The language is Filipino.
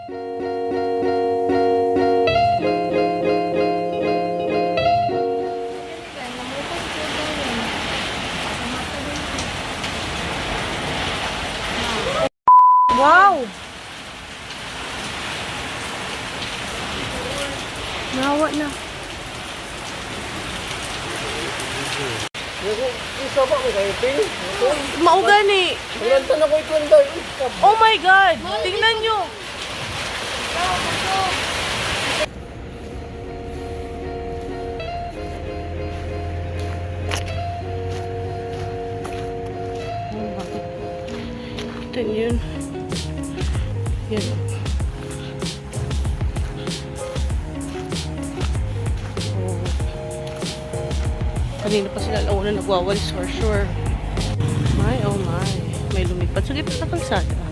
Wow! Nawa na. Isa pa ko kayo, Ping. Maugan eh. Naglantan ako ito ang dahil. Oh my God! Tingnan nyo! Ito yun. Yan. Oh. Kanina pa sila alauna nagwawalis for sure. My, oh my. May lumipad sa gitna ng kalsada.